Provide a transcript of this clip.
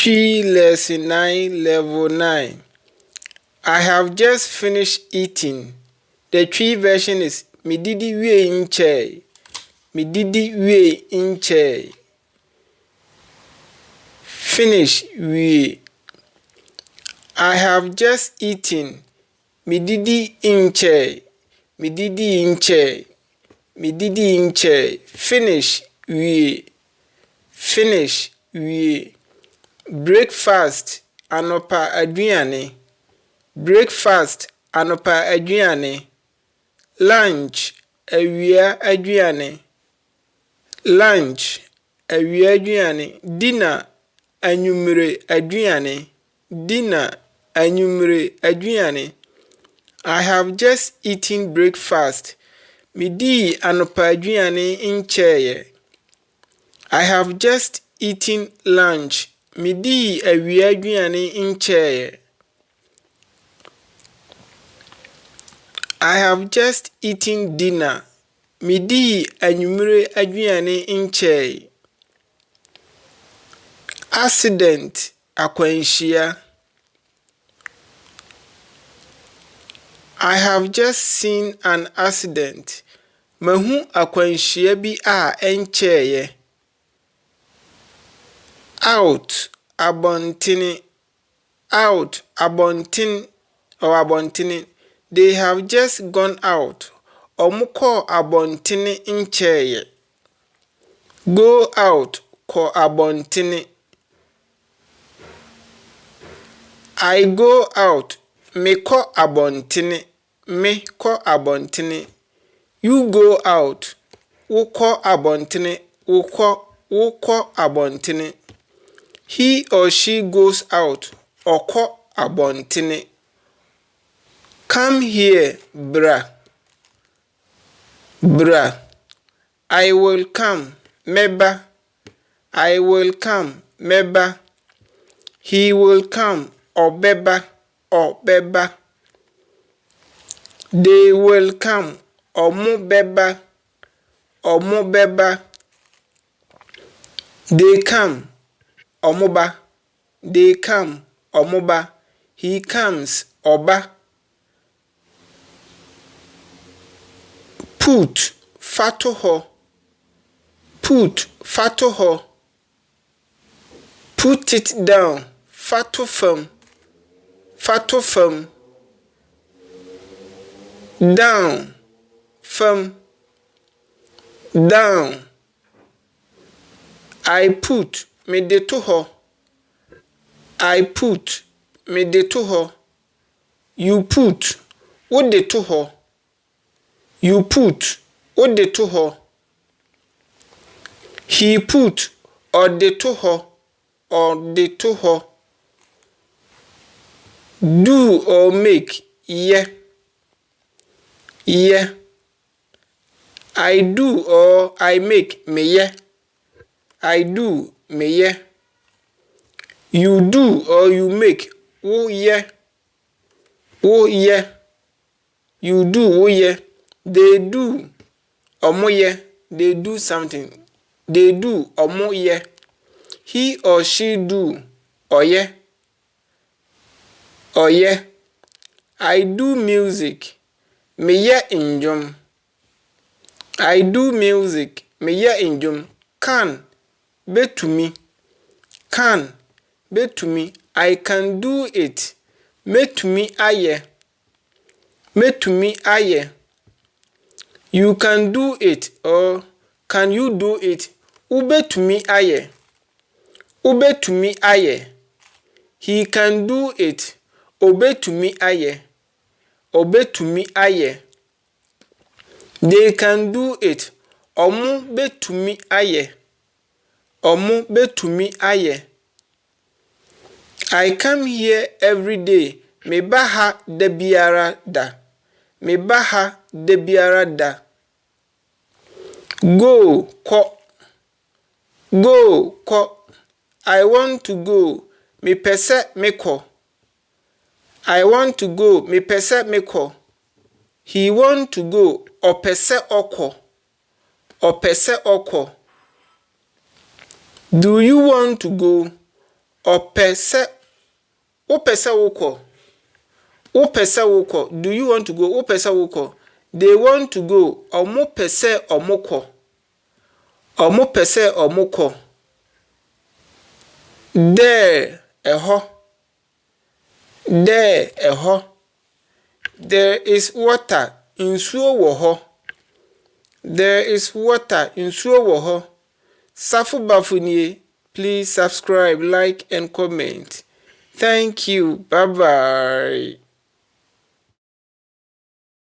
Twi lesson 9 level 9. I have just finished eating. The Twi version is me didi wie nche. Me didi wie nche. Finish wie. I have just eaten. Me didi nche. Me didi nche. Me didi nche. Finish wie. Finish wie. Breakfast anopa aduane. Breakfast anopa aduane. Lunch awia aduane. Lunch awia aduane. Dinner anyumre aduane. Dinner anyumre aduane. I have just eaten breakfast. Me di anopa aduane ncheye. I have just eaten lunch. Me di awia aduane ncheye. I have just eaten dinner. Me di anyumre aduane ncheye. Accident akwanhyia. I have just seen an accident. Mahu akwanhyia bi a encheye. Out abontini. Out abontin or abontini. They have just gone out. Omuko abontini ncheye. Go out ko abontini. I go out. Me ko abontini. Me ko abontini. You go out. Uko abontini. Uko abontini. He or she goes out. Oko abontini. Come here, bra. Bra. I will come. Meba. I will come. Meba. He will come. Obeba. Obeba. They will come. Omubeba. Omubeba. They come. Omuba. They come. Omuba. He comes. Oba. Put. Fatoho. Put. Fatoho. Put it down. Fatofum. Fatofum. Down. Firm. Down. I put. Me de toho. I put. Me de toho. You put. What de toho. You put. What de toho. He put. Or de toho. Or de toho. Do or make. Yeah. Yeah. I do or I make. Me yeah. I do. Me yeah. You do or you make. Oh yeah. Oh yeah. You do. Oh yeah. They do. Omo yeah. They do something. They do. Omo yeah. He or she do. Oh yeah. Oh yeah. I do music. Me yeah injum. I do music. Me yeah injum. Can. Be to me. Can. Be to me. I can do it. Me to me aye. Me to me aye. You can do it or can you do it? Ube to me aye. Ube to me aye. He can do it. Obe to me aye. Obe to me aye. They can do it. Omu be to me aye. Omu be to me aye. I come here every day. Me baha de biara da. Me baha de biara da. Go, ko. Go, ko. I want to go. Me pese me ko. I want to go. Me pese me ko. He want to go. Opese oko. Opese oko. Do you want to go? Opese. Opese woko. Opese woko. Do you want to go? Opese woko. They want to go. Omo pese omoko. Omo pese omoko. There eho. There eho. There is water. Insuo woho. There is water. Insuo woho. Sarfo Baffoe nie. Please subscribe, like, and comment. Thank you. Bye-bye.